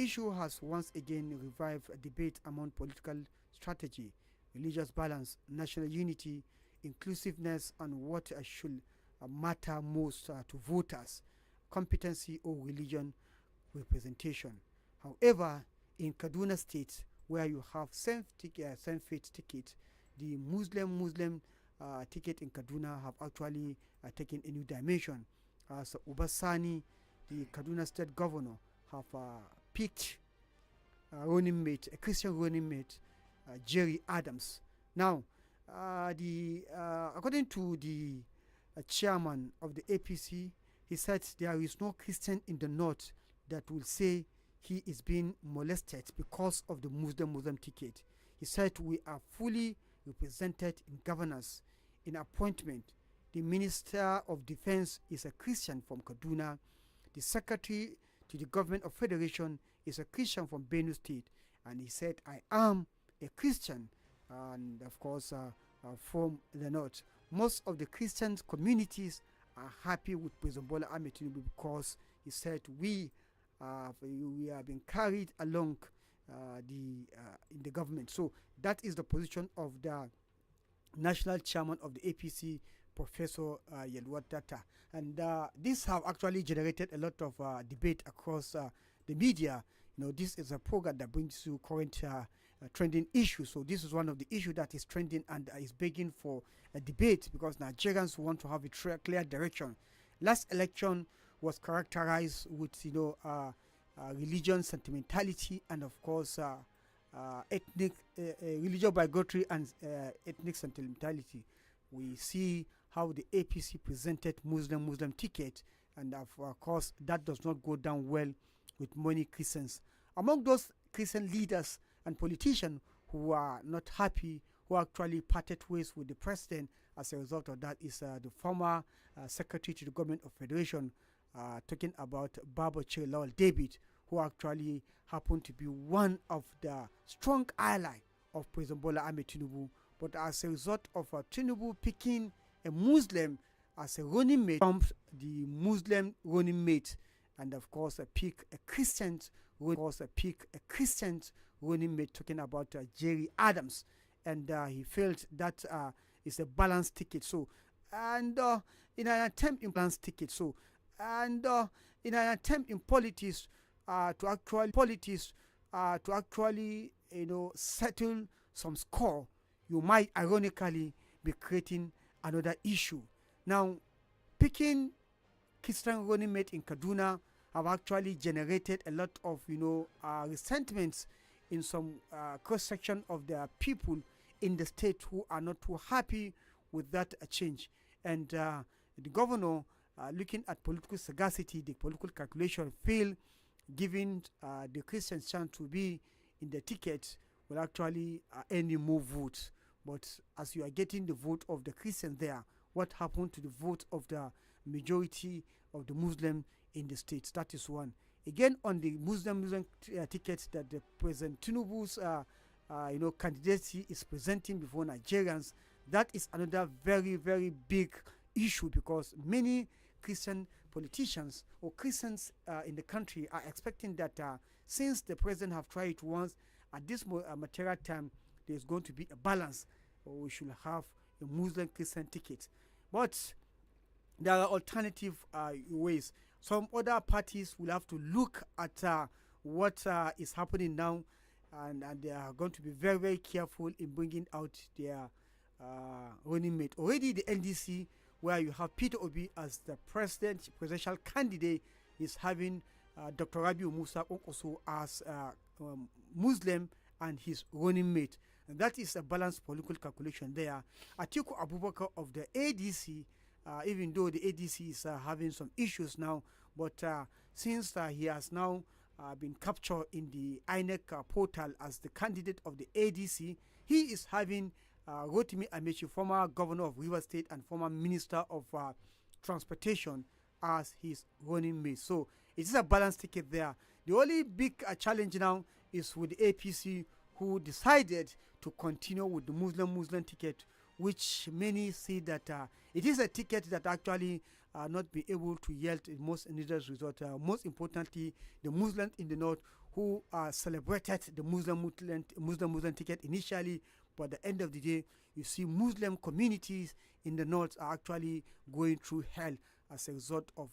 issue has once again revived a debate among political strategy, religious balance, national unity, inclusiveness, and what should matter most to voters, competency or religion representation. However, in Kaduna State, where you have same faith ticket, the Muslim ticket in Kaduna have actually taken a new dimension. So Ubasani, the Kaduna State governor, have picked running mate, a Christian running mate, Jerry Adams. Now, according to the chairman of the APC, he said there is no Christian in the north that will say he is being molested because of the Muslim ticket. He said we are fully represented in governance, in appointment. The Minister of Defense is a Christian from Kaduna. The Secretary to the Government of Federation is a Christian from Benue State. And he said, I am a Christian, and of course from the north. Most of the Christian communities are happy with President Bola Ahmed Tinubu because he said we have been carried along in the government. So that is the position of the national chairman of the APC, Professor Yilwatda. And this have actually generated a lot of debate across the media. You know, this is a program that brings you current trending issues. So this is one of the issues that is trending and is begging for a debate because Nigerians want to have a clear direction. Last election was characterized with, religion sentimentality and of course ethnic, religious bigotry and ethnic sentimentality. We see how the APC presented Muslim ticket, and of course that does not go down well with many Christians. Among those Christian leaders and politicians who are not happy, who actually parted ways with the president as a result of that, is the former Secretary to the Government of Federation, talking about Baboche Lawal David, who actually happened to be one of the strong ally of President Bola Ahmed Tinubu. But as a result of Tinubu picking a Muslim as a running mate, the Muslim running mate, and of course pick a Christian running mate, talking about Jerry Adams, and he felt that is a balanced ticket. So, and in an attempt in balanced ticket, so, and in an attempt in politics to actually settle some score, you might ironically be creating another issue. Now, picking Christian running mate in Kaduna have actually generated a lot of resentments in some cross-section of the people in the state who are not too happy with that change. And the governor, looking at political sagacity, the political calculation, feel giving the Christians chance to be in the ticket will actually any more votes. But as you are getting the vote of the Christian there, what happened to the vote of the majority of the Muslim in the states? That is one. Again, on the Muslim ticket that the President Tinubu's candidacy is presenting before Nigerians, that is another very, very big issue because many Christian politicians or Christians in the country are expecting that since the president have tried it once, at this material time, there's going to be a balance, or we should have a Muslim Christian ticket. But there are alternative ways. Some other parties will have to look at what is happening now, and they are going to be very, very careful in bringing out their running mate. Already the NDC, where you have Peter Obi as the presidential candidate, is having Dr. Rabiu Musa also as Muslim and his running mate. And that is a balanced political calculation there. Atiku Abubakar of the ADC, even though the ADC is having some issues now, but since he has now been captured in the INEC portal as the candidate of the ADC, he is having Rotimi Amechi, former governor of Rivers State and former minister of transportation, as his running mate. So it is a balanced ticket there. The only big challenge now is with the APC, who decided to continue with the Muslim ticket, which many see that it is a ticket that actually not be able to yield the most needed result. Most importantly, the Muslims in the north who celebrated the Muslim ticket initially, but at the end of the day, you see Muslim communities in the north are actually going through hell as a result of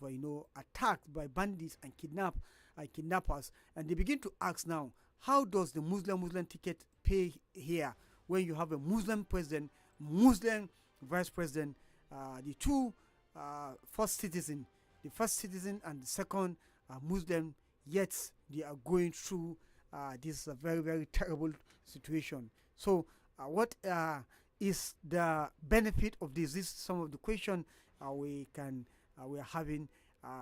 attacks by bandits and kidnappers, and they begin to ask now, how does the Muslim ticket pay here when you have a Muslim president, Muslim vice president, the two first citizen, the first citizen and the second Muslim, yet they are going through this very, very terrible situation. So what is the benefit of this? This is some of the question we are having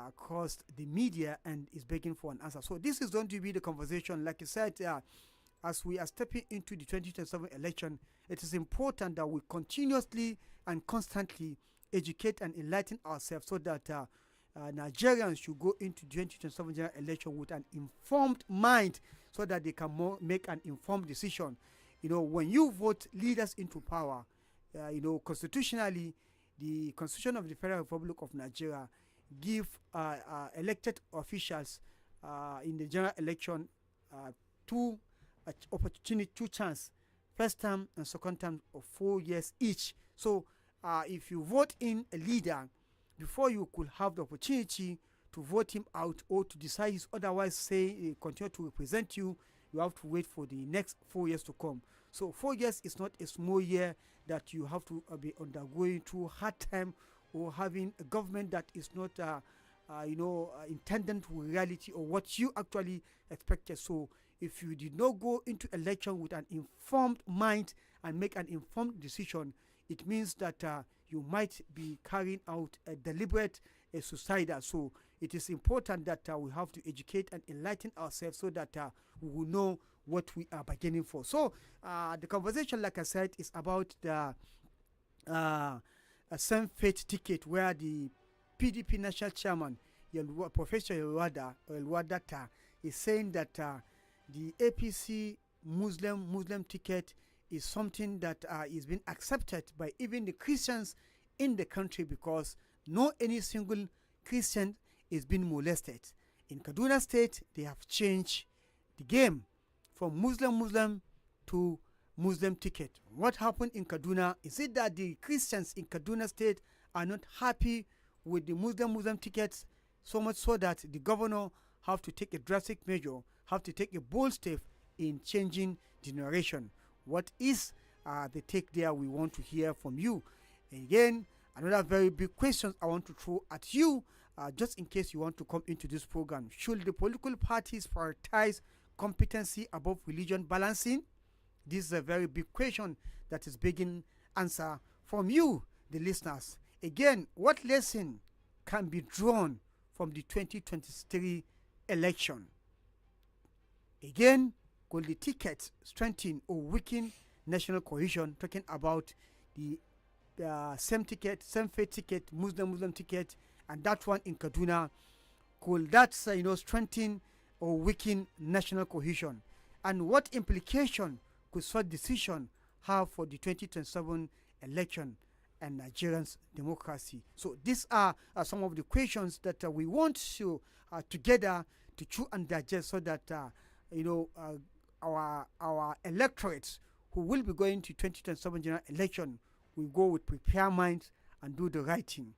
across the media and is begging for an answer. So this is going to be the conversation. Like I said, as we are stepping into the 2027 election, it is important that we continuously and constantly educate and enlighten ourselves so that Nigerians should go into the 2027 general election with an informed mind so that they can make an informed decision. When you vote leaders into power, constitutionally, the Constitution of the Federal Republic of Nigeria give elected officials in the general election two chance, first term and second term of 4 years each. So if you vote in a leader, before you could have the opportunity to vote him out or to decide his otherwise continue to represent you, you have to wait for the next 4 years to come. So 4 years is not a small year that you have to be undergoing through hard time or having a government that is not intended with reality or what you actually expected. So if you did not go into election with an informed mind and make an informed decision, it means that you might be carrying out a deliberate suicide. So it is important that we have to educate and enlighten ourselves so that we will know what we are beginning for. So the conversation, like I said, is about the same fate ticket, where the PDP national chairman, Professor Yilwatda, is saying that the APC Muslim ticket is something that is being accepted by even the Christians in the country, because no any single Christian is being molested. In Kaduna State, they have changed the game from Muslim to Muslim ticket. What happened in Kaduna? Is it that the Christians in Kaduna State are not happy with the Muslim tickets, so much so that the governor have to take a drastic measure, have to take a bold step in changing the narration? What is the take there? We want to hear from you. Again, another very big question I want to throw at you, just in case you want to come into this program. Should the political parties prioritize competency above religion balancing? This is a very big question that is begging answer from you, the listeners. Again, what lesson can be drawn from the 2023 election? Again, could the ticket strengthen or weaken national cohesion? Talking about the same faith ticket, Muslim ticket, and that one in Kaduna. Could that strengthen or weaken national cohesion? And what implication could such decision have for the 2027 election and Nigerians' democracy? So these are some of the questions that we want to together to chew and digest, so that our electorates who will be going to 2027 general election will go with prepared minds and do the right thing.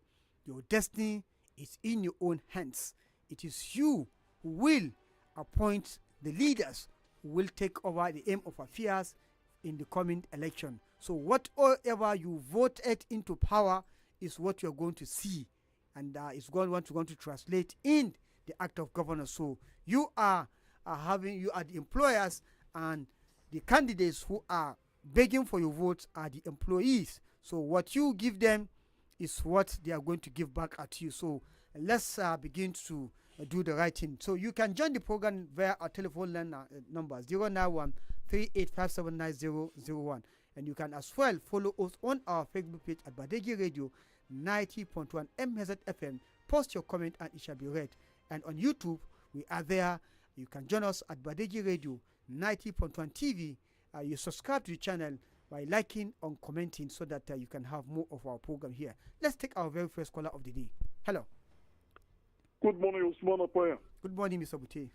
Your destiny is in your own hands. It is you who will appoint the leaders who will take over the aim of affairs in the coming election. So whatever you voted into power is what you're going to see, and is going to translate in the act of governance. So you are the employers, and the candidates who are begging for your votes are the employees. So what you give them is what they are going to give back at you. So let's begin to do the right thing. So you can join the program via our telephone line number 091-38579001, and you can as well follow us on our Facebook page at Badeggi Radio 90.1 MHz FM. Post your comment and it shall be read. And on YouTube, we are there. You can join us at Badeggi Radio 90.1 TV. You subscribe to the channel by liking and commenting, so that you can have more of our program here. Let's take our very first caller of the day. Hello. Good morning, Usman Apaya. Good morning, Mr. Bute.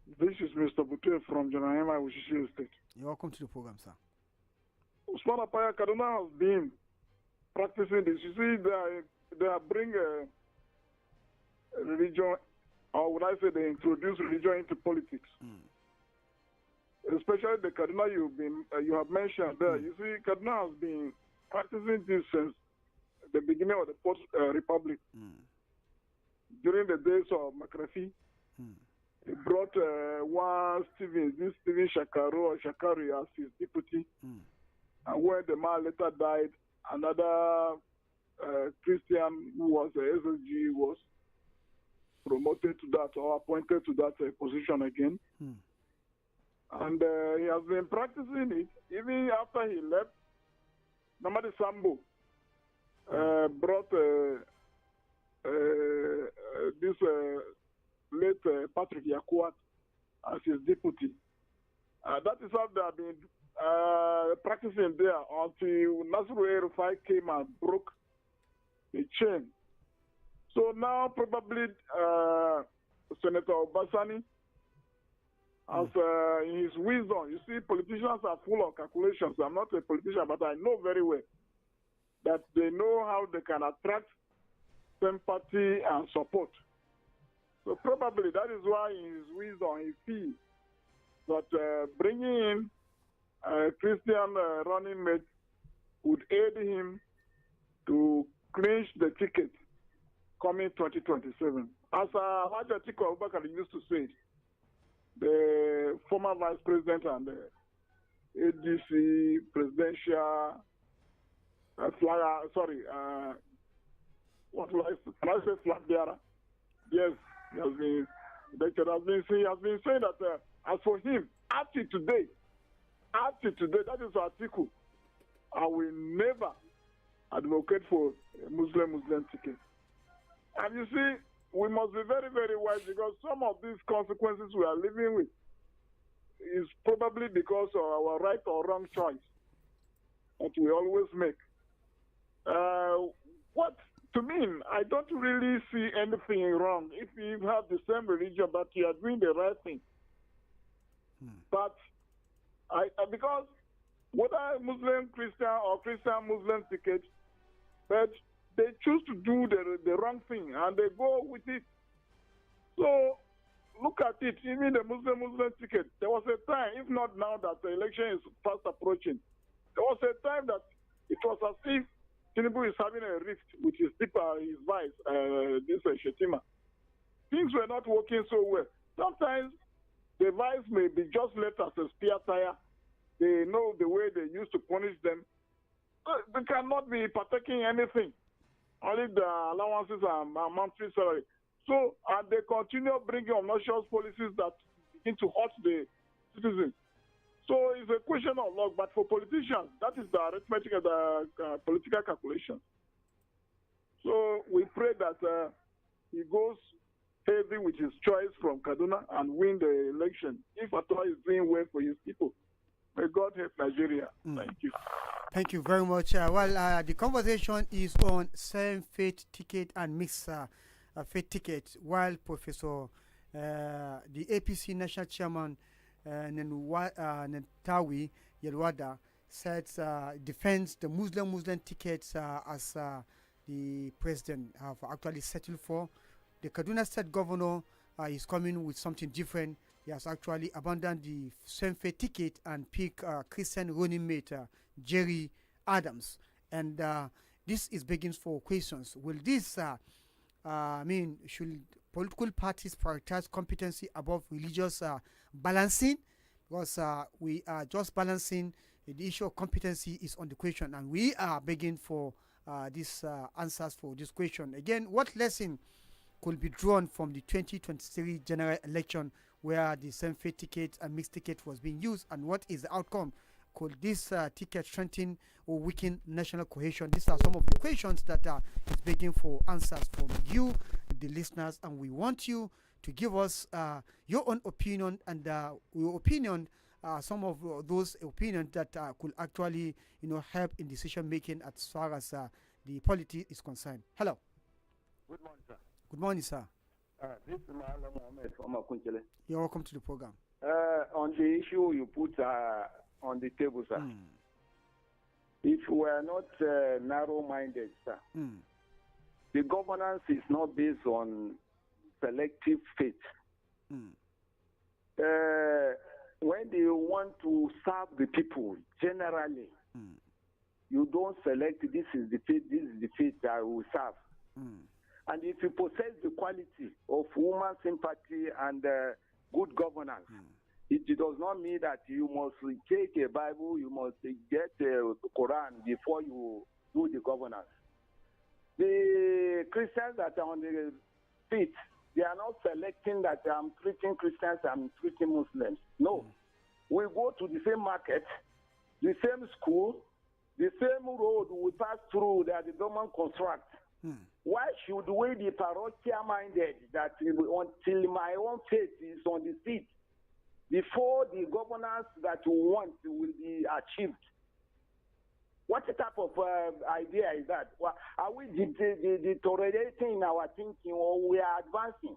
This is Mr. Bute from Janahema, Wushishi State. You're welcome to the program, sir. Usman Apaya Kaduna has been practicing this. You see, they bring religion, or would I say they introduce religion into politics. Especially the Kaduna you have mentioned there. You see, Kaduna has been practicing this since the beginning of the Fourth Republic. During the days of McCarthy, he brought this Stephen Shakari as his deputy. And when the man later died, another Christian who was a SSG was promoted to that or appointed to that position again. And he has been practicing it even after he left. Namadi Sambo brought this late Patrick Yakuat as his deputy. That is how they have been practicing there until Nasiru El-Rufai came and broke the chain. So now probably Senator Obasani, as in his wisdom, you see, politicians are full of calculations. I'm not a politician, but I know very well that they know how they can attract sympathy and support. So probably that is why in his wisdom he feels that bringing in a Christian running mate would aid him to clinch the ticket coming 2027. As Haji Atiku Abubakar used to say, the former vice president and the ADC presidential what was can I say flag bearer? Yes, he has been saying that as for him, up to today, that is Atiku, I will never advocate for a Muslim ticket. And you see, we must be very, very wise because some of these consequences we are living with is probably because of our right or wrong choice that we always make. What to me, I don't really see anything wrong if you have the same religion, but you are doing the right thing. But because whether Muslim Christian or Christian Muslim ticket, but they choose to do the wrong thing and they go with it. So look at it, even the Muslim ticket. There was a time, if not now that the election is fast approaching, there was a time that it was as if Tinubu is having a rift with his vice, Shetima. Things were not working so well. Sometimes the vice may be just left as a spare tire. They know the way they used to punish them. They cannot be partaking anything. Only the allowances and monthly salary. So, and they continue bringing obnoxious policies that begin to hurt the citizens. So it's a question of luck, but for politicians, that is the arithmetic of the political calculation. So we pray that he goes heavy with his choice from Kaduna and win the election. If at all he's doing well for his people, may God help Nigeria. Thank you. Thank you very much. The conversation is on same faith ticket and mixed faith ticket, while Professor, the APC National Chairman, Nentawe Yilwatda says defends the Muslim tickets as the president have actually settled for. The Kaduna State Governor is coming with something different. He has actually abandoned the same faith ticket and picked Christian running mate Jerry Adams. And this is begging for questions. Will this should political parties prioritize competency above religious balancing? Because we are just balancing. The issue of competency is on the question, and we are begging for these answers for this question. Again, what lesson could be drawn from the 2023 general election where the same faith ticket and mixed ticket was being used, and what is the outcome? Could this ticket strengthen or weaken national cohesion? These are some of the questions that is begging for answers from you, the listeners, and we want you to give us your own opinion and your opinion, some of those opinions that could actually, help in decision making as far as the polity is concerned. Hello. Good morning, sir. Good morning, sir. This is Mahala Mohammed from Akunchele. You're welcome to the program. On the issue you put on the table, sir. If we are not narrow-minded, sir, the governance is not based on selective faith. When they want to serve the people, generally, you don't select this is the faith I will serve. And if you possess the quality of human sympathy and good governance, it does not mean that you must take a Bible, you must get a Quran before you do the governance. The Christians that are on the feet, they are not selecting that I'm treating Christians, I'm treating Muslims. No. We go to the same market, the same school, the same road we pass through that the government constructs. Why should we be parochial-minded that until my own faith is on the seat before the governance that we want will be achieved? What type of idea is that? Are we deteriorating our thinking or we are advancing?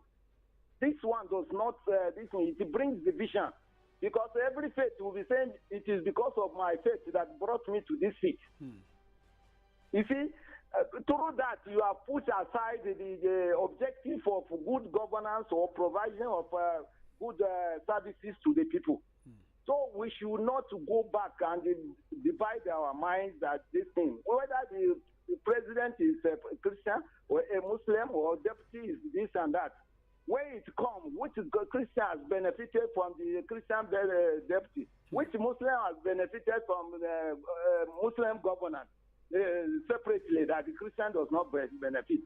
This one does not, it brings division. Because every faith will be saying, it is because of my faith that brought me to this seat. You see, through that, you have put aside the objective of good governance or provision of good services to the people. So we should not go back and divide our minds that this thing, whether the president is a Christian or a Muslim or deputy is this and that. When it comes, which Christian has benefited from the Christian deputy, which Muslim has benefited from the Muslim governance separately, that the Christian does not benefit.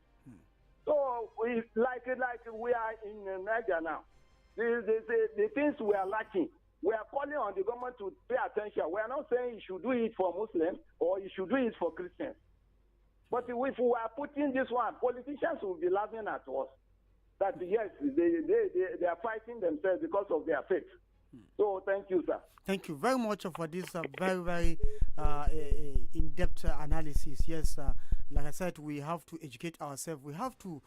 So we like we are in Nigeria now. The things we are lacking. We are calling on the government to pay attention. We are not saying you should do it for Muslims or you should do it for Christians. But if we are putting this one, politicians will be laughing at us. That yes, they are fighting themselves because of their faith. So thank you, sir. Thank you very much for this very in-depth analysis. Yes, like I said, we have to educate ourselves. We have to,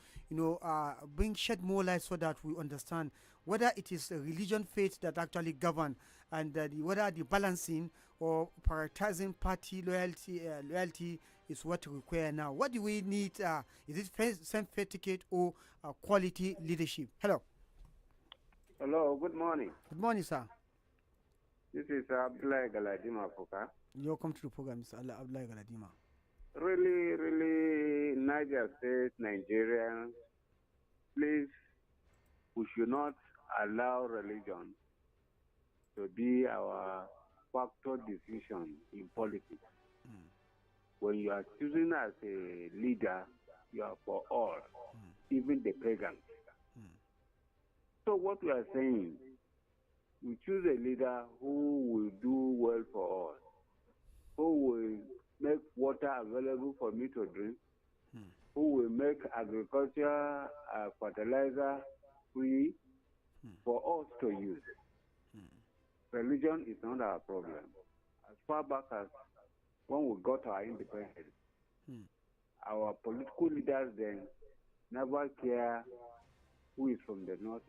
shed more light so that we understand whether it is a religion, faith that actually govern, and whether the balancing or prioritizing party loyalty is what we require now. What do we need? Is it certificate or quality leadership? Hello. Hello, good morning. Good morning, sir. This is Abdullah Galadima Fuka. Welcome to the program, Mr. Abdullah Galadima. Really, Niger State, Nigerians, please, we should not allow religion to be our factor decision in politics. When you are choosing as a leader, you are for all, even the pagan. So what we are saying, we choose a leader who will do well for all, who will make water available for me to drink, who will make agriculture, fertilizer free for us to use. Religion is not our problem. As far back as when we got our independence, our political leaders then never care who is from the north,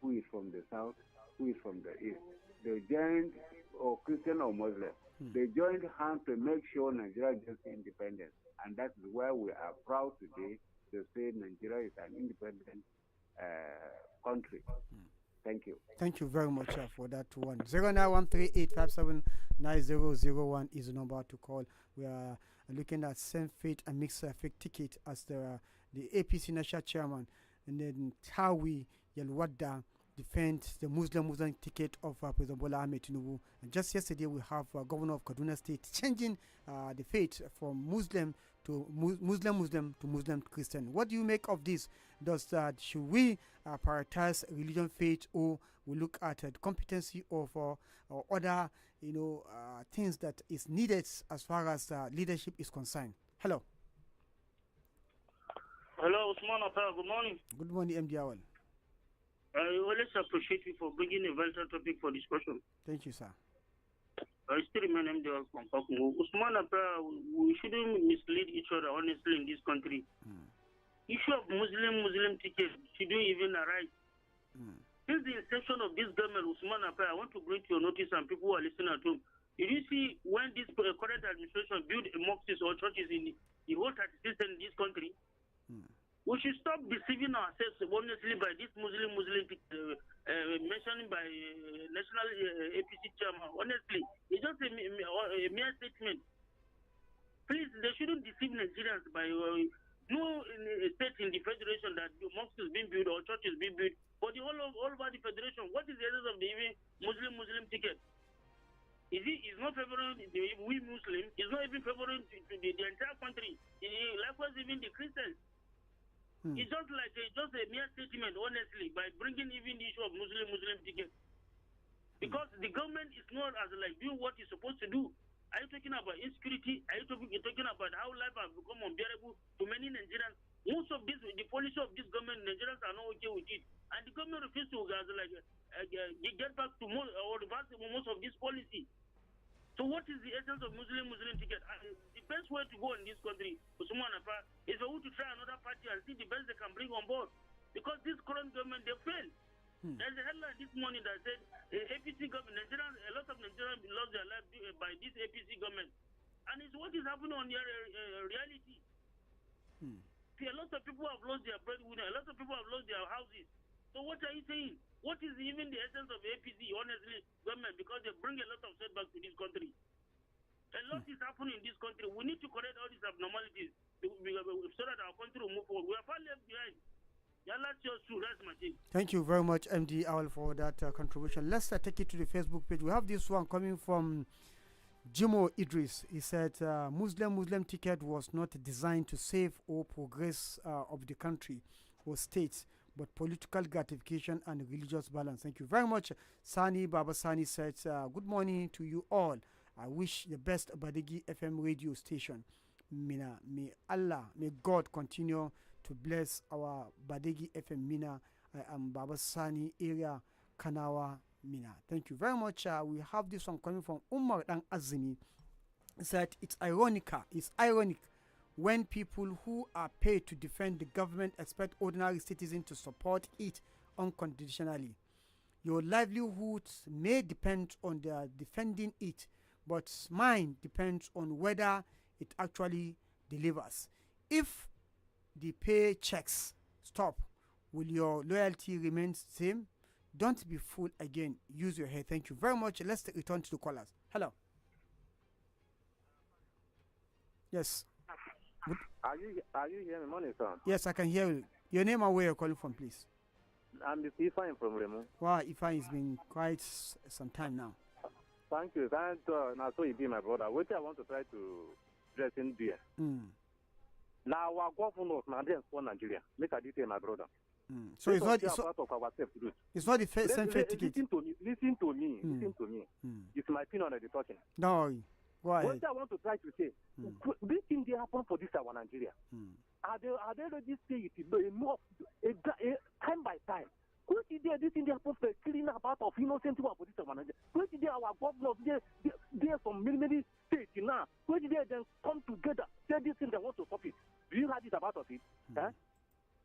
who is from the south, who is from the east. They joined, or Christian or Muslim, they joined hands to make sure Nigeria gets independence. And that is why we are proud today to say Nigeria is an independent country. Thank you. Thank you very much for that one. 09138579001 is the number to call. We are looking at same faith and mixed faith ticket as the APC national chairman, and then Nentawe Yilwatda defend the Muslim ticket of President Bola Ahmed Tinubu. And just yesterday we have Governor of Kaduna State changing the faith from Muslim to Muslim Christian. What do you make of this? Should we prioritize religion, faith, or we look at the competency of or other things that is needed as far as leadership is concerned? Hello. Hello, Usman Appa. Good morning. Good morning, MD Awal. I always appreciate you for bringing a vital topic for discussion. Thank you, sir. I still remain MD Awal from Pakungo. Usman Appa, we shouldn't mislead each other honestly in this country. issue of Muslim ticket shouldn't even arise. Since the inception of this government, Usman Afai, I want to bring to your notice and people who are listening at home. Did you see when this current administration built mosques or churches in the whole 36 in this country? We should stop deceiving ourselves honestly by this Muslim mentioning by National APC chairman. Honestly, it's just a mere statement. Please, they shouldn't deceive Nigerians by no state in the federation that the mosque is being built or church is being built. But all over the federation, what is the essence of the even Muslim ticket? Is not favoring we Muslims. It's not even favoring to the entire country. Likewise, even the Christians. It's just like just a mere statement, honestly, by bringing even the issue of Muslim ticket. Because the government is not as like doing what it's supposed to do. Are you talking about insecurity? Are you talking about how life has become unbearable to many Nigerians? Most of this, the policy of this government, Nigerians are not okay with it. And the government refuses to get back to reverse most of this policy. So what is the essence of Muslim ticket? The best way to go in this country, Usman Afai, is for you to try another party and see the best they can bring on board. Because this current government, they failed. There's a headline this morning that said APC government, a lot of Nigerians lost their life by this APC government. And it's what is happening on their reality. See, a lot of people have lost their breadwinner, a lot of people have lost their houses. So what are you saying? What is even the essence of APC, honestly, government? Because they bring a lot of setbacks to this country. A lot is happening in this country. We need to correct all these abnormalities so that our country will move forward. We are far left behind. Thank you very much, MD Owl, for that contribution. Let's take it to the Facebook page. We have this one coming from Jimo Idris. He said Muslim ticket was not designed to save or progress of the country or states, but political gratification and religious balance. Thank you very much. Sani Baba Sani said, good morning to you all. I wish the best Badeggi FM radio station. Mina, may God continue to bless our Badeggi FM Mina. I am Baba Sani area Kanawa Mina. Thank you very much. We have this one coming from Umar Dan Azimi. He said it's ironic when people who are paid to defend the government expect ordinary citizens to support it unconditionally. Your livelihoods may depend on their defending it, but mine depends on whether it actually delivers. If the paychecks stop, will your loyalty remain same? Don't be fooled again. Use your head. Thank you very much. Let's return to the callers. Hello. Yes. Are you hearing me, morning, sir? Yes, I can hear you. Your name and where you're calling from, please. I'm Ifeanyi from Remo. Wow, Ifeanyi, it's been quite some time now. Thank you. And now, so you be my brother. What I want to try to dress in there. Now, our governors, Nigerians for Nigeria. Make a detail, my brother. So it's not part of our self-truth. It's not the same faith ticket. Listen to me. It's my opinion that you're talking. No, go ahead. What I want to try to say, this thing they happen for this our Nigeria. Are they ready to say it more time by time? Which is this thing they happen for killing about of innocent people for this our Nigeria? Which is our governors there some many states now? Which they then come together say this thing they want to stop it? Do you have this about of it?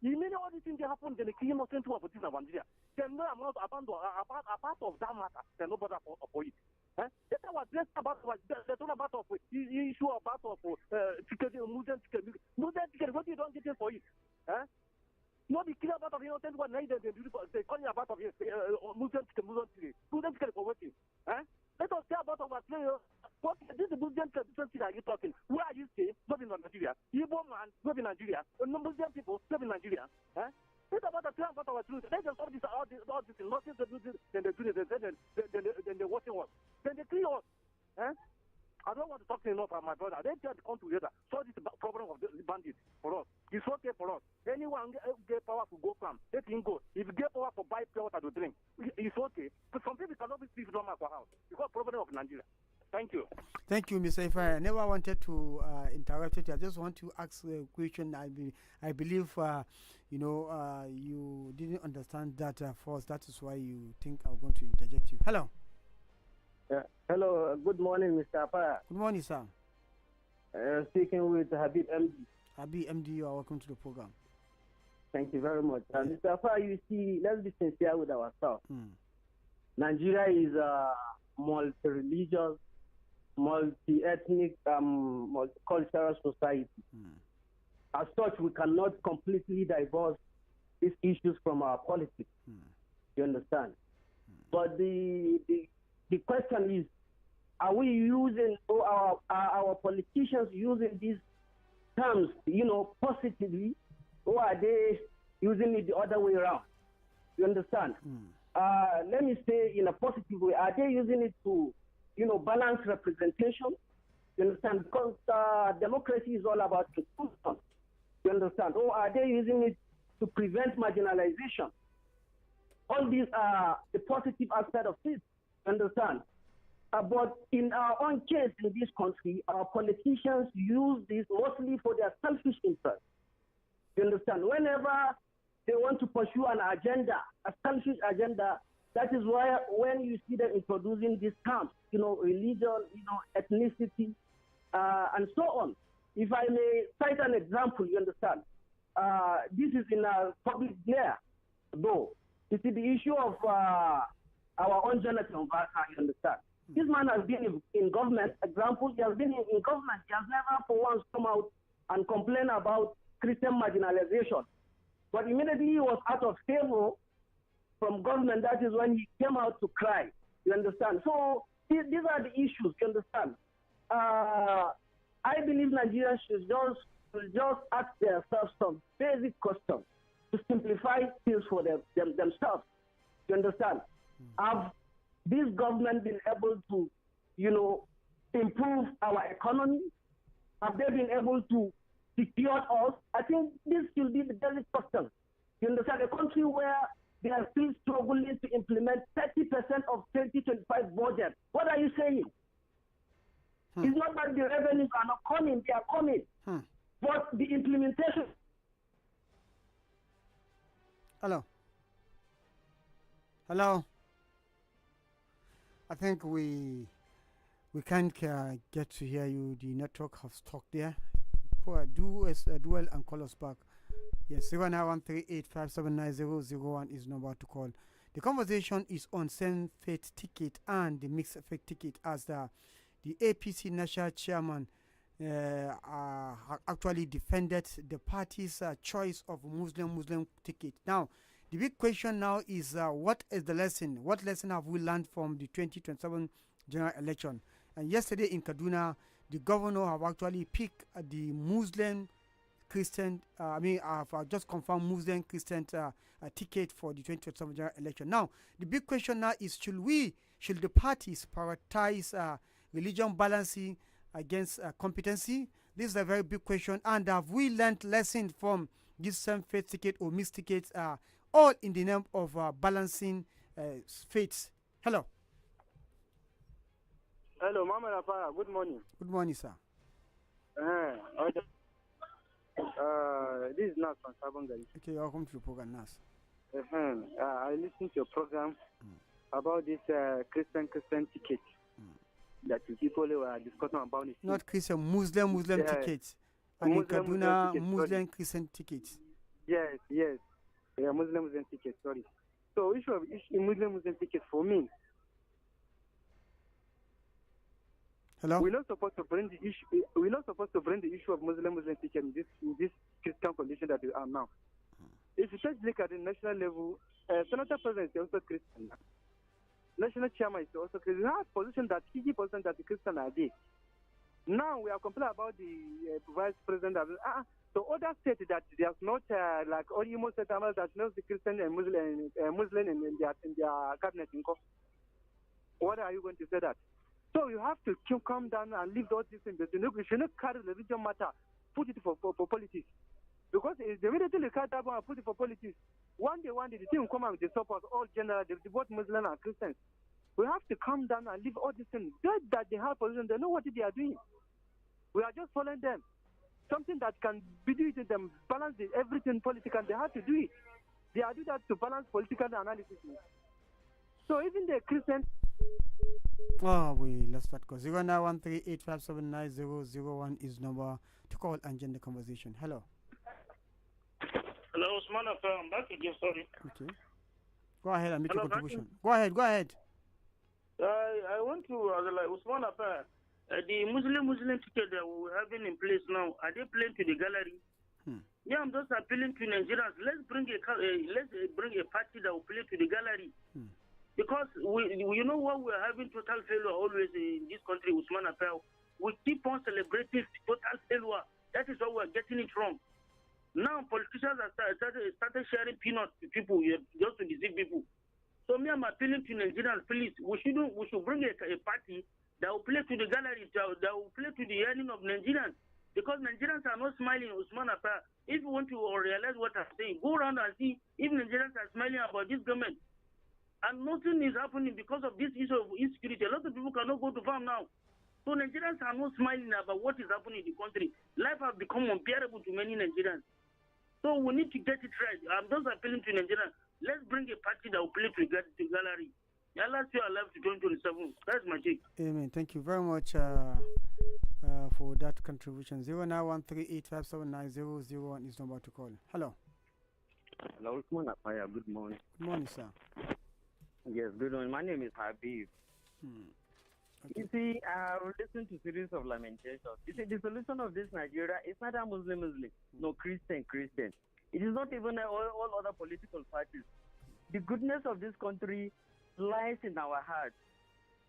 You mean all these things they happen, then they kill innocent people for this our Nigeria? There's no amount about of that matter. There's no bother for it. That's our dress about the talk about of issue about of Muslim ticket. What you don't get it for it? Not be clear about of innocent one night they call you about of Muslim ticket for working. Let us say about our player. What this is Muslim ticket are you talking? Where are you staying? Not in Nigeria. Igbo man, not in Nigeria. Muslim people, not in Nigeria. It's about the plan about our truth. They just all this nothing to do this, then they do it, then they watching us. Then they clear us. I don't want to talk enough about my brother. They just come together. So this is the problem of the bandits for us. It's okay for us. Anyone get power to go farm, let him go. If you get power to buy pure water to drink, it's okay. But some people cannot be sleep normal for house. Because problem of Nigeria. Thank you. Thank you, Mr. Ifeanyi. I never wanted to interrupt you. I just want to ask a question. I believe, you didn't understand that first. That is why you think I'm going to interject you. Hello. Hello. Good morning, Mr. Afai. Good morning, sir. Speaking with Habib MD. Habib MD, you are welcome to the program. Thank you very much. Mr. Afar, you see, let's be sincere with ourselves. Nigeria is a multi-religious, multi-ethnic, multicultural society. As such, we cannot completely divorce these issues from our politics. You understand? But the question is, are we using, or our politicians using these terms, positively, or are they using it the other way around? You understand? Let me say in a positive way, are they using it to, balance representation? You understand? Because democracy is all about inclusion. You understand? Or are they using it to prevent marginalization? All these are the positive aspect of it. You understand? But in our own case in this country, our politicians use this mostly for their selfish interest. You understand? Whenever they want to pursue an agenda, a selfish agenda, that is why when you see them introducing these terms, religion, ethnicity, and so on. If I may cite an example, you understand? This is in a public glare, though. You see, the issue of our own Jonathan Varka, you understand? This man has been in government. Example, he has been in government. He has never for once come out and complain about Christian marginalization. But immediately he was out of favor from government. That is when he came out to cry. You understand? So these are the issues. You understand? I believe Nigerians should just ask themselves some basic questions to simplify things for themselves. You understand? Have this government been able to, improve our economy? Have they been able to secure us? I think this should be the basic question. You understand? A country where they are still struggling to implement 30% of 2025 budget. What are you saying? It's not that the revenues are not coming, they are coming. But the implementation... Hello. I think we can't get to hear you. The network has stuck there. Do well and call us back. Yes, 091385790001 is number to call. The conversation is on same faith ticket and the mixed faith ticket, as the APC national chairman actually defended the party's choice of Muslim ticket. Now, the big question now is what is the lesson? What lesson have we learned from the 2027 general election? And yesterday in Kaduna, the governor have actually picked the Muslim Christian, I've just confirmed Muslim Christian ticket for the 2027 general election. Now, the big question now is, should the parties prioritize religion balancing against competency? This is a very big question. And have we learned lessons from this same faith ticket or mixed tickets, all in the name of balancing faiths? Hello. Hello, Mama Rafara. Good morning. Good morning, sir. This is Nas from Sabongari. Okay, welcome to the program, Nas. I listened to your program about this Christian ticket that people were discussing about. Not Christian, Muslim tickets. And in Kaduna, Muslim Christian tickets. Yes. Yeah, Muslim tickets, sorry. So issue of Muslim tickets for me. Hello? We're not supposed to bring the issue. We're not supposed to bring the issue of Muslim ticket in this Christian condition that we are now. If you just look at the national level, Senator President is also Christian. National Chairman is also Christian. We have position that 50% that the Christian are there. Now we are complaining about the Vice President. The other state that there's not like Orimo State that knows the Christian and Muslim in their cabinet. What are you going to say that? So you have to come down and leave all these things. You should not carry the religion matter, put it for politics. Because it's immediately you carry that one and put it for politics. One day, the thing will come out with the support, all general, both Muslim and Christians. We have to come down and leave all these things. That they have position, they know what they are doing. We are just following them. Something that can be doing to them, balance everything political, they have to do it. They are doing that to balance political analysis. So even the Christians... Oh, we lost that call. 091385790001 is number to call and join the conversation. Hello. Hello, Usman Afar. I'm back again. Sorry. Okay. Go ahead and make Hello, your contribution. Go ahead. I want to like Usman Afar. The Muslim ticket that we're having in place now, are they playing to the gallery? Yeah, I'm just appealing to Nigerians. Let's bring a party that will play to the gallery. Because you know what, we're having total failure always in this country, Usman Afar. We keep on celebrating total failure. That is why we're getting it wrong. Now politicians have started sharing peanuts to people just to deceive people. So me, I'm appealing to Nigerians, please. We should bring a party that will play to the gallery, that will play to the earning of Nigerians. Because Nigerians are not smiling, Usman Afar. If you want to realize what I'm saying, go around and see if Nigerians are smiling about this government. And nothing is happening because of this issue of insecurity. A lot of people cannot go to farm now. So Nigerians are not smiling about what is happening in the country. Life has become unbearable to many Nigerians. So we need to get it right. I'm just appealing to Nigerians. Let's bring a party that will play to the gallery. Allah see our life to 2027. That's my take. Amen. Thank you very much for that contribution. 0913857900 is number to call. Hello. Hello, Usman Afar. Good morning. Good morning, sir. Yes, good morning. My name is Habib. Okay. You see, I have listened to series of lamentations. You see, the solution of this Nigeria is not a Muslim, no Christian. It is not even all other political parties. The goodness of this country lies in our hearts.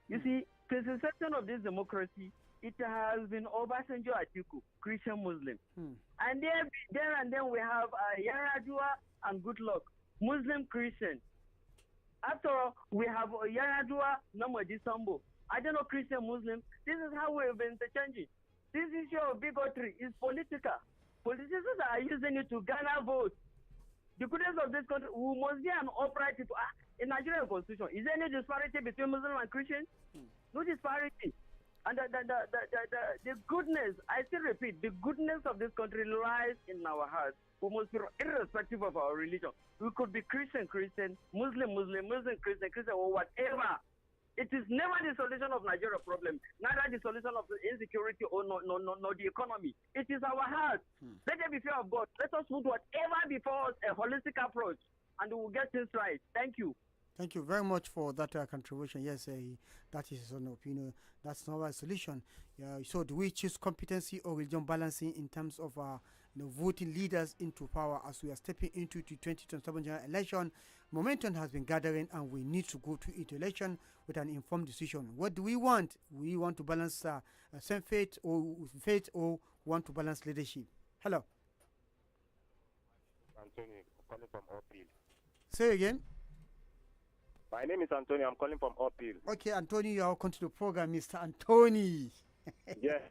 You see, the inception of this democracy, it has been Obasanjo Atiku, Christian Muslim. And there and then we have Yaradua and Goodluck, Muslim Christian. After all, we have Yaradua, Namadi Sambo. I don't know, Christian Muslim. This is how we've been changing. This issue of bigotry is political. Politicians are using it to garner votes. The goodness of this country, we must be an upright people. In Nigerian constitution, is there any disparity between Muslim and Christian? No disparity. And the goodness, I still repeat, the goodness of this country lies in our hearts. We must be irrespective of our religion. We could be Christian, Muslim, Christian, or whatever. It is never the solution of Nigeria problem, neither the solution of the insecurity or no the economy. It is our heart. Let there be fear of God. Let us put whatever before us a holistic approach, and we will get things right. Thank you. Thank you very much for that contribution. Yes, that is an opinion. That's not a solution. So do we choose competency or religion balancing in terms of voting leaders into power as we are stepping into the 2027 general election? Momentum has been gathering and we need to go to it election with an informed decision. What do we want? We want to balance same faith or want to balance leadership? Hello. Anthony, I'm calling from Uphill. Say again. My name is Anthony. I'm calling from Uphill. Okay, Anthony, you are welcome to the program, Mr. Anthony. Yes,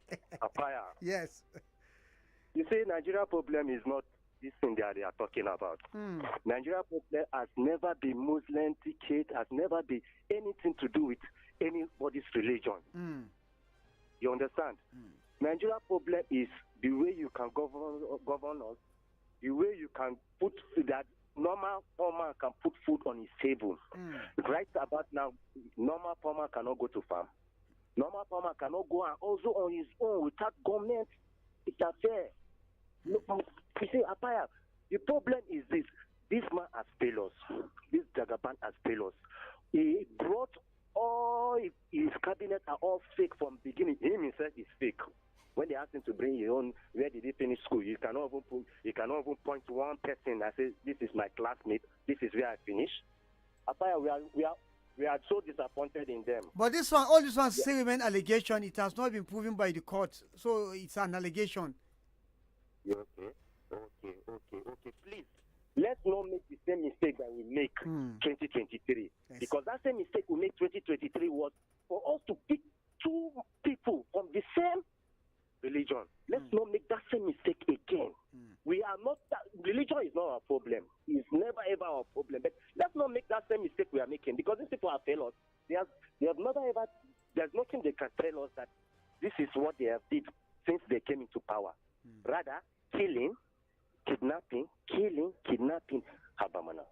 Apaya. Yes. You see, Nigeria problem is not this thing that they are talking about. Nigeria problem has never been Muslim ticket, has never been anything to do with anybody's religion. You understand? Nigeria problem is the way you can govern us, the way you can put that normal farmer can put food on his table. Right about now, normal farmer cannot go to farm. Normal farmer cannot go and also on his own without government. It's unfair. Look, you see, Apaya, the problem is this. This man has failed us. This Jagaban has failed us. He brought all his cabinet are all fake from beginning. Him himself is fake. When they asked him to bring his own, where did he finish school? You cannot even point to one person and say, this is my classmate, this is where I finished. Apaya, we are so disappointed in them. But this one, all this one still remain allegation. It has not been proven by the court. So it's an allegation. Okay. Please, let's not make the same mistake that we make 2023. Yes. Because that same mistake we made 2023 was for us to pick two people from the same religion. Let's not make that same mistake again. We are not religion is not our problem. It's never ever our problem. But let's not make that same mistake we are making, because these people have failed us. They have never ever. There's nothing they can tell us that this is what they have did since they came into power. Rather, killing, kidnapping, Habamana.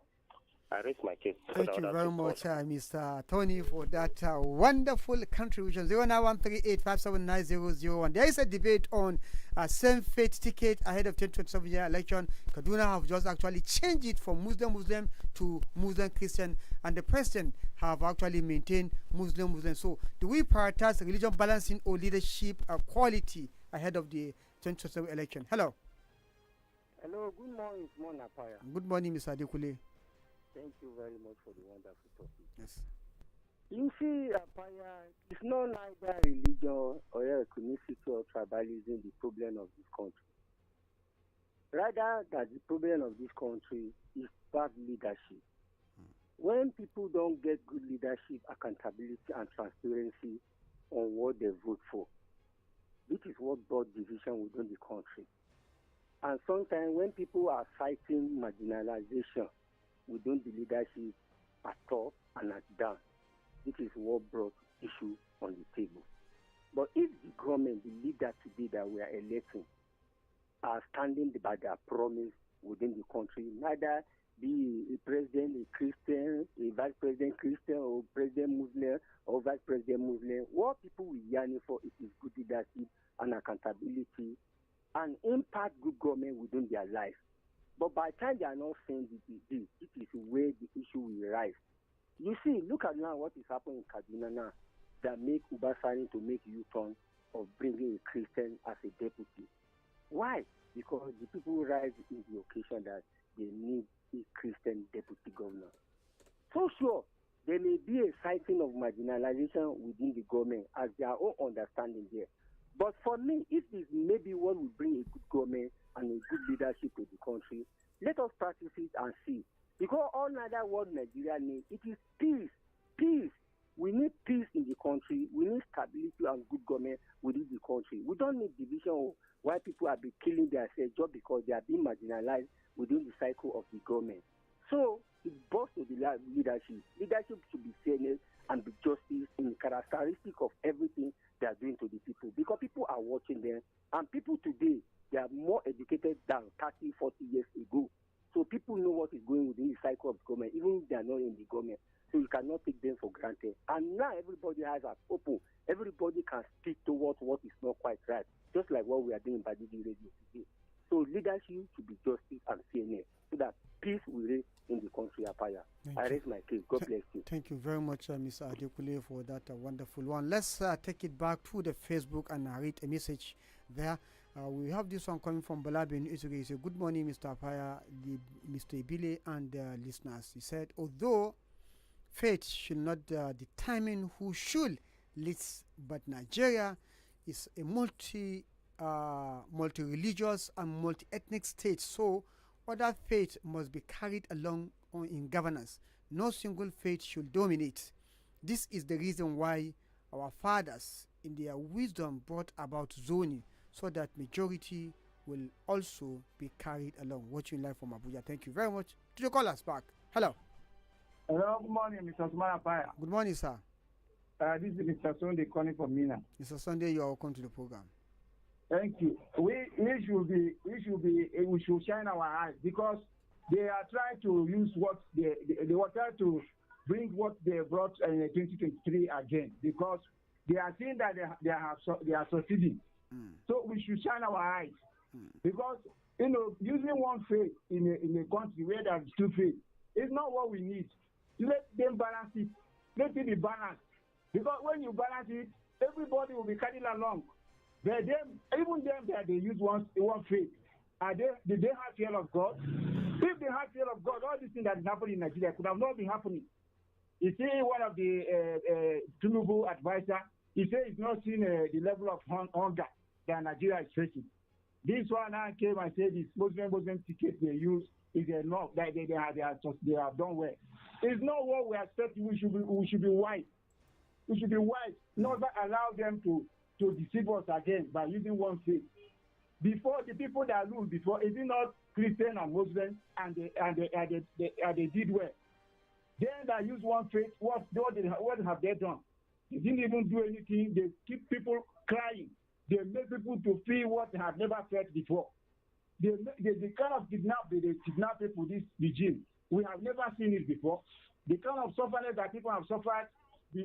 I raise my case. Thank you very much, Mr. Tony, for that wonderful contribution. 09138579001. There is a debate on same-faith ticket ahead of 2027 year election. Kaduna have just actually changed it from Muslim to Muslim Christian, and the president have actually maintained Muslim. So, do we prioritize religion balancing or leadership quality ahead of the 2027 election? Hello. Hello. Good morning, Monapaya. Good morning, Mr. Adekule. Thank you very much for the wonderful topic. Yes. You see, Apaya, it's not neither religion or ethnicity or tribalism the problem of this country. Rather, that the problem of this country is bad leadership. When people don't get good leadership, accountability, and transparency on what they vote for, this is what brought division within the country. And sometimes when people are fighting marginalization within the leadership at top and at down, this is what brought issue on the table. But if the government, the leader today that we are electing, are standing by their promise within the country, neither be a president a Christian, a vice president Christian, or president Muslim, or vice president Muslim, what people will yearn for is good leadership and accountability and impact good government within their life. But by the time they are not saying this is where the issue will rise. You see, look at now what is happening in Kaduna now that make Ubasani to make U-turn of bringing a Christian as a deputy. Why? Because the people rise in the occasion that they need a Christian deputy governor. So sure, there may be a sighting of marginalization within the government as their own understanding there. But for me, if this maybe what will bring a good government and a good leadership to the country, let us practice it and see. Because all other what Nigeria needs, it is peace. Peace. We need peace in the country. We need stability and good government within the country. We don't need division of why people are killing themselves just because they are being marginalized within the cycle of the government. So it boils to the leadership. Leadership should be fairness and be justice in the characteristic of everything they are doing to the people. Because people are watching them, and people today, they are more educated than 30, 40 years ago. So people know what is going within the cycle of government, even if they are not in the government. So you cannot take them for granted. And now everybody has an open. Everybody can speak towards what is not quite right, just like what we are doing in Badeggi Radio today. So leadership should be justice and fairness, so that peace will reign in the country. Apaya. I raise my case. God bless you. Thank you very much, Mr. Adekule, for that wonderful one. Let's take it back to the Facebook and read a message there. We have this one coming from Balabin. He said, good morning, Mr. Apaya, Mr. Ibile, and listeners. He said, although faith should not determine who should lead, but Nigeria is a multi-religious and multi-ethnic state, so other faith must be carried along in governance. No single faith should dominate. This is the reason why our fathers, in their wisdom, brought about zoning, so that majority will also be carried along. Watching live from Abuja. Thank you very much. To the callers back. Hello. Hello, good morning, Mr. Sumarapaya. Good morning, sir. This is Mr. Sunday calling from Mina. Mr. Sunday, you are welcome to the program. Thank you. We should shine our eyes, because they are trying to use what they were trying to bring what they brought in 2023 again, because they are seeing that they are succeeding. So we should shine our eyes, because using one faith in a country where there is two faiths is not what we need. Let them balance it. Let it be balanced, because when you balance it, everybody will be carried along. But even them that they use one faith, did they have fear of God? If they have fear of God, all these things that is happening in Nigeria could have not been happening. You see, one of the Tinubu advisor, he said he's not seen the level of hunger that Nigeria is facing. This one now came and said this Muslim ticket they use is enough, that they have done well. It's not what we expect. We should be wise. We should be wise, not allow them to deceive us again by using one faith. Before, the people that ruled before, is it not Christian and Muslim, and they did well? Then that use one faith, what have they done? They didn't even do anything. They keep people crying. They make people to feel what they have never felt before. They kind of kidnap people, this regime. We have never seen it before. The kind of suffering that people have suffered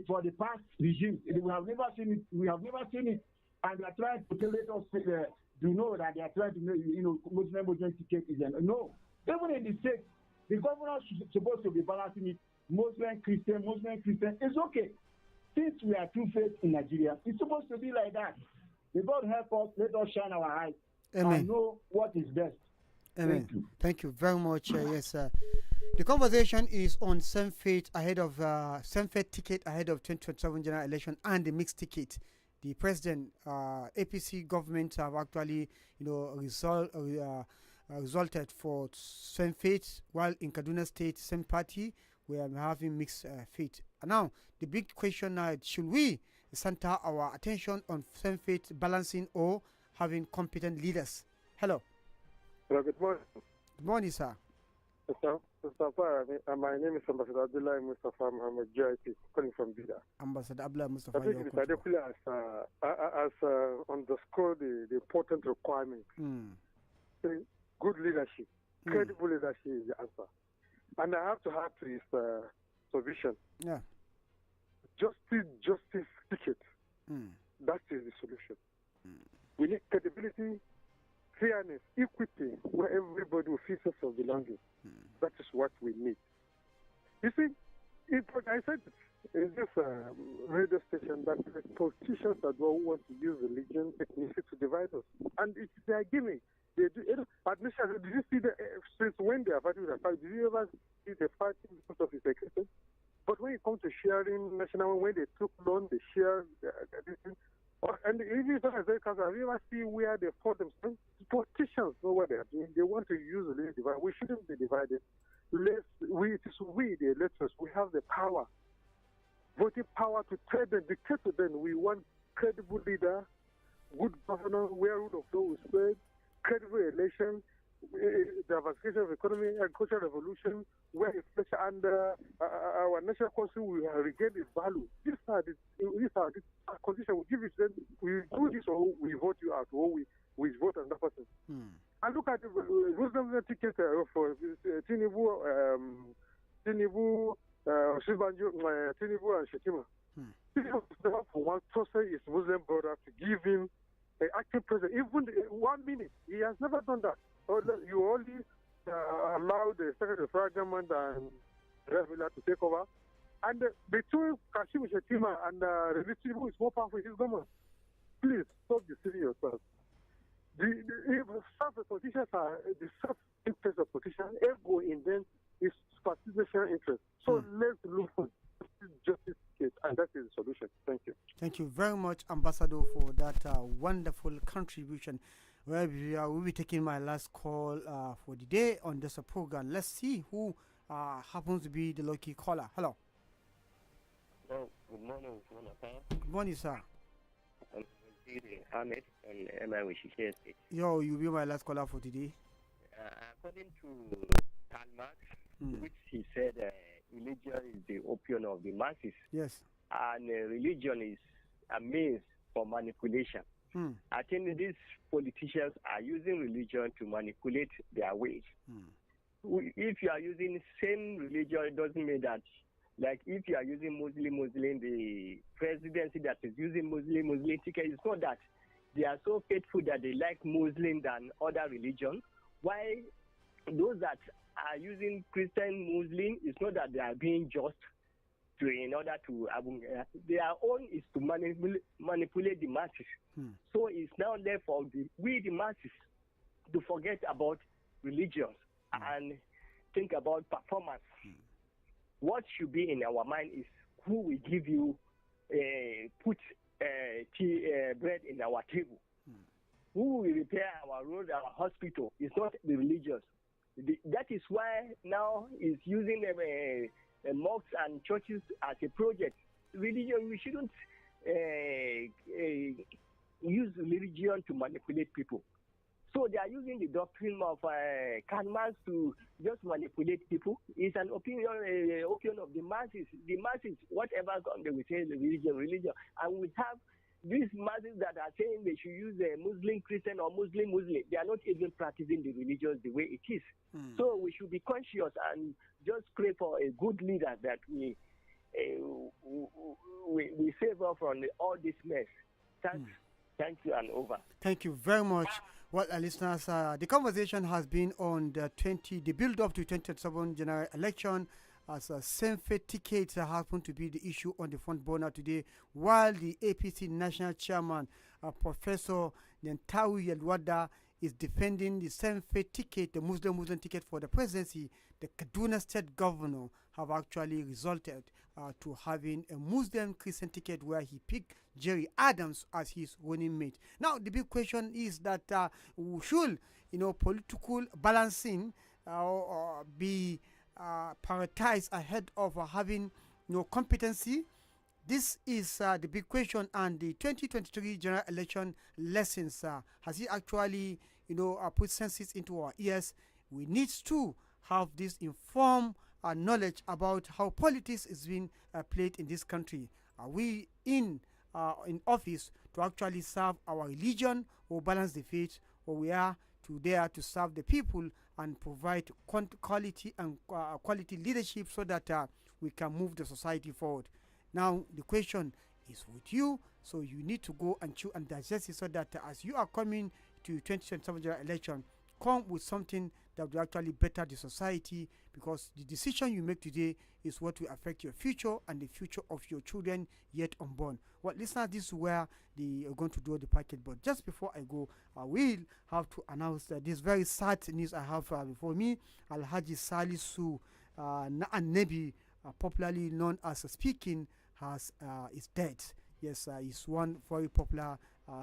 for the past regime, we have never seen it. We have never seen it, and they are trying to let us to know that they are trying to make Muslim ticket is no. Even in the state, the governor is supposed to be balancing it. Muslim Christian. It's okay. Since we are two-faced in Nigeria, it's supposed to be like that. May God help us. Let us shine our eyes. Amen. And know what is best. Amen. Thank you very much. Yes, the conversation is on same faith ticket ahead of 2027 general election and the mixed ticket. The president, APC government have actually, resulted for same faith, while in Kaduna State, same party, we are having mixed faith. And now, the big question now: should we center our attention on same faith balancing or having competent leaders? Hello. Hello, good morning. Good morning, sir. Mustafa, my name is Ambassador Abdullah Mustafa. I'm a GIP calling from Bida. Ambassador Abdullah Mustafa. I think it's adequately as underscore the important requirement. Good leadership, credible leadership is the answer. And I have to add to his submission. Yeah. Justice ticket. That is the solution. We need credibility, fairness, equity, where everybody will feel sense of belonging. That is what we need. You see, I said in this radio station that the politicians that don't want to use religion to divide us. And it's their gimmick. They do, did you see since when they are fighting with the fight? Did you ever see the fighting because of his existence? But when it comes to sharing national, when they took loan, they share everything. And even if have you ever seen where they fought themselves? Politicians know what they are doing. They want to use the religion divide. We shouldn't be divided. It is we, the electors, we have the power, voting power to tell them, dictate to them. We want credible leader, good governor, where rule of law is spread, credible election, diversification of economy, agricultural revolution, where inflation and our national council will regain its value. These are the conditions we give it. Then we do this or we vote you out, or we vote on that person. And look at the Muslim ticket for Tinubu, Tinubu and Shetima. Tinubu for one person is Muslim brother to give him an acting president, even 1 minute. He has never done that. You only allow the Secretary of Parliament and Revila to take over. And between Kashim Shetima and Tinubu is more powerful in his government. Please stop deceiving yourself. The politicians are the self-interest of politicians. Ego in them is participation interest. So let's look for justice case, and that is the solution. Thank you. Thank you very much, Ambassador, for that wonderful contribution. Well, we'll be taking my last call for the day on this program. Let's see who happens to be the lucky caller. Hello. Hello. Good morning, Good morning, sir. Ahmed and MI Wishishe State. Yo, you'll be my last caller for today. According to Karl Marx, which he said religion is the opium of the masses. Yes. And religion is a means for manipulation. I think these politicians are using religion to manipulate their ways. If you are using same religion, it doesn't mean that, like if you are using Muslim, the presidency that is using Muslim ticket, it's not that they are so faithful that they like Muslim than other religions. Why those that are using Christian Muslim, it's not that they are being just in order to their own is to manipulate the masses. So it's now left for we the masses to forget about religion and think about performance. What should be in our mind is who will give you put bread in our table. Who will repair our road, our hospital? It's not the religious. That is why now is using mosques and churches as a project. Religion, we shouldn't use religion to manipulate people. So they are using the doctrine of Karl Marx to just manipulate people. It's an opinion of the masses. The masses, whatever they will say, religion, and we have these masses that are saying they should use a Muslim Christian or Muslim, they are not even practicing the religion the way it is. So we should be conscious and just pray for a good leader that we save us from all this mess. Thank you, and over. Thank you very much. Well, listeners, the conversation has been on the build-up to 2027 general election, as same-faith tickets happen to be the issue on the front burner today, while the APC national chairman, Professor Nentawe Yilwatda, is defending the same-faith ticket, the Muslim ticket for the presidency. The Kaduna state governor have actually resulted to having a Muslim Christian ticket where he picked Jerry Adams as his running mate. Now, the big question is that should, political balancing be prioritized ahead of having competency? This is the big question, and the 2023 general election lessons, has it actually, put senses into our ears? We need to have this informed knowledge about how politics is being played in this country. Are we in office to actually serve our religion or balance the faith, or we are there to serve the people and provide quality leadership so that we can move the society forward? Now, the question is with you, so you need to go and chew and digest it so that as you are coming to 2027 general election, come with something that will actually better the society, because the decision you make today is what will affect your future and the future of your children yet unborn. Well, listeners, this is where they are going to do the packet. But just before I go, I will have to announce this very sad news I have before me. Alhaji Salisu Nebi, popularly known as Speaking, is dead. Yes, he's one very popular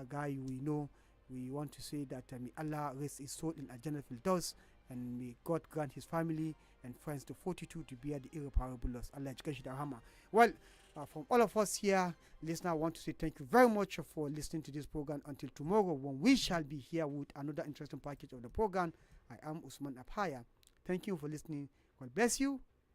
guy we know. We want to say that may Allah rest his soul in Al-Jannah Firdaus, and may God grant his family and friends the fortitude to bear the irreparable loss. Allah Rahma. Well, from all of us here, listener, I want to say thank you very much for listening to this program. Until tomorrow, when we shall be here with another interesting package of the program, I am Usman Apaya. Thank you for listening. God bless you.